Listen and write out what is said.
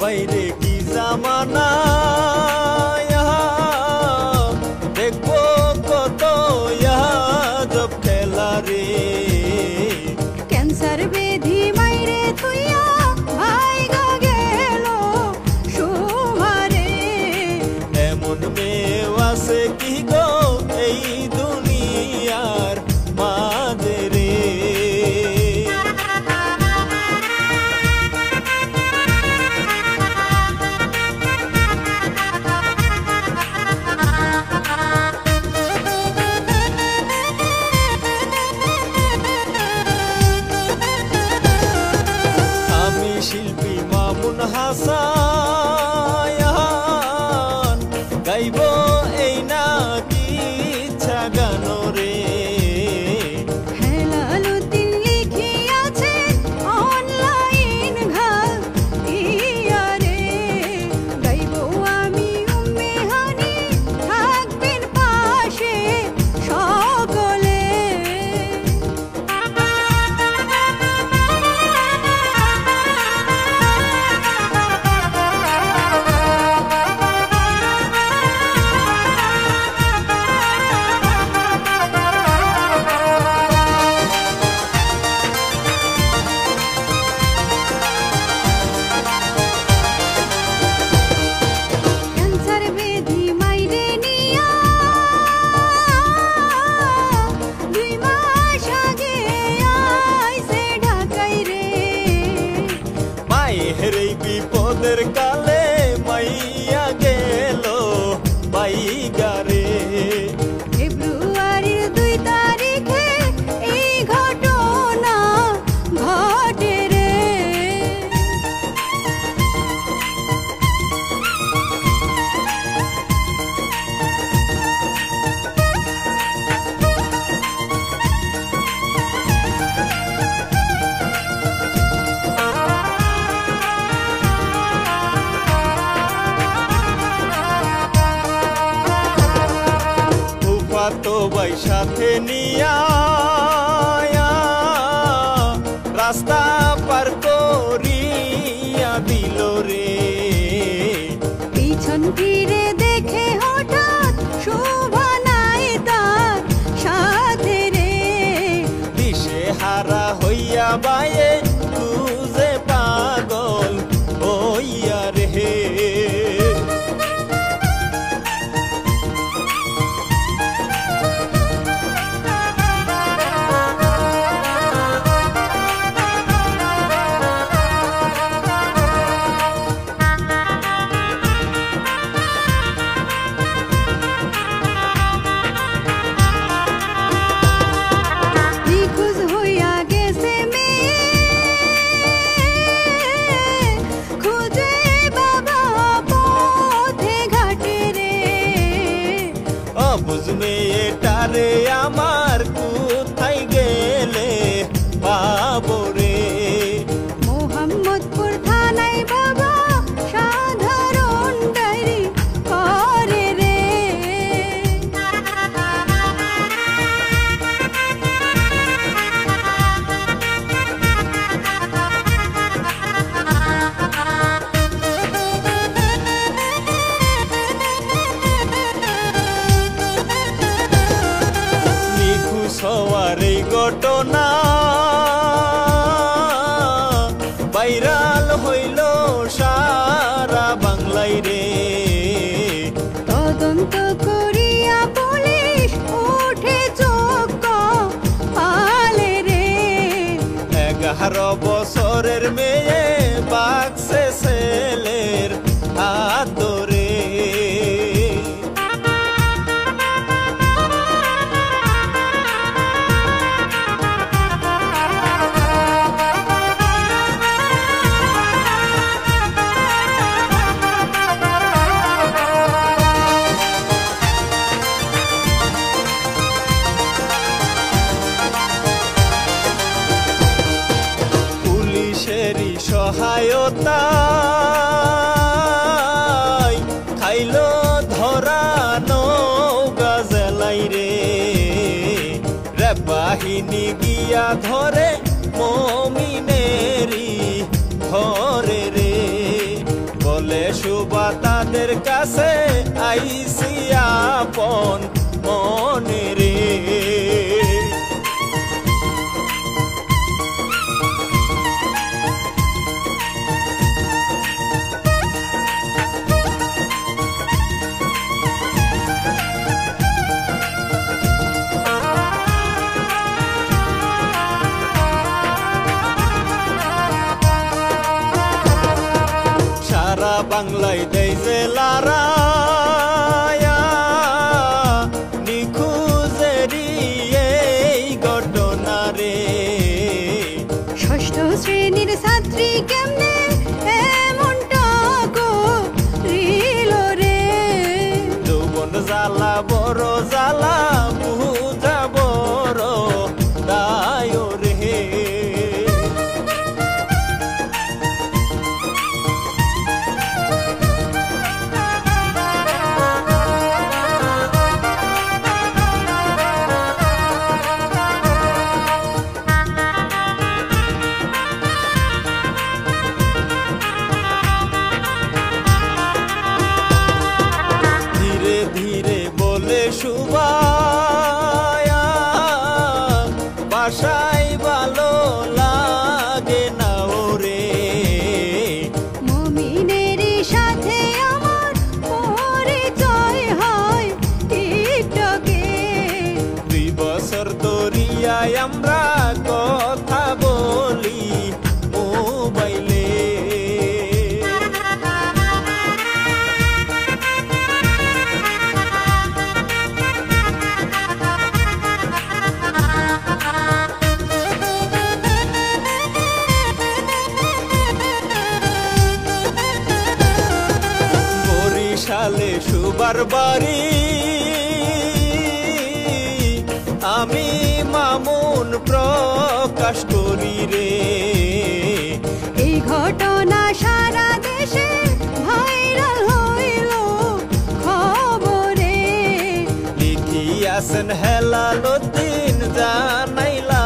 বাইরে কি জামানা দেখবো কত জব খেলা রে ক্যান্সার বেধি মাইরে তুইয়া ভাই গেল সুমারে এমন মেয়ে আছে কি গো এই দুনিয়ার মাঝে রে শিল্পী মামুন হাসান গাইব এই না কি ইচ্ছা গান রে হেলালুদ্দিন লিখিয়াছে অনলাইন ঘাল ইয়ারে গাইব আমি উম্মে হানি থাকবেন পাশে সকলে হেরেই বিপদের কালে মাইয়া গেল বাইগারে ফেব্রুয়ারির 2 তারিখে এই ঘটনা ঘটে রে তো ভাই সাথে নিয়া রাস্তা পার করিয়া দিল রে পিছন ফিরে দেখে হঠাৎ শোভা নাই তার সাথে রে দিশে হারা হইয়া বায়ে তুজে পাগল হইয়া রে বুঝবে এটারে আমার কোথায় গেলে পাবো রে মোহাম্মদপুর থানায় বাবা সাধারণ ডায়েরি করে রে সবার এই ঘটনা ভাইরাল হইল সারা বাংলায় রে তদন্ত করিয়া পুলিশ উঠে চোখ পালে রে 11 বছরের মেয়ে বাক্সে ছেলের আদরে পুলিশেরই সহায়তায় খাইল ধরা নৌকা জেলাই রে র্যাব বাহিনী গিয়া ধরে মমিনেরই ঘরে রে কাছে আইসি আপন মনে রে। সারা বাংলায় দেয় যে লড়াইয়া নিখোঁজেরই এই ঘটনা রে। ষষ্ঠ শ্রেণীর ছাত্রী কেমনে এমনটা করিল রে। যৌবন জ্বালা বড় জ্বালা বুঝা বড় দায় রে। ধীরে ধীরে বলে সুবায়া বাসায় ভালো লাগে না ওরে। মুমিনের সাথে আমার পরিচয় হয় টিকটকে। 2 বছর ধরিয়ায় আমরা কথা বলি মোবাইলে। বরিশালে সুবার বাড়ি আমি মামুন প্রকাশ করি রে। এই ঘটনা সারা দেশে ভাইরাল হইল খবরে। লিখিয়াছেন হেলালুদ্দিন জানাইলা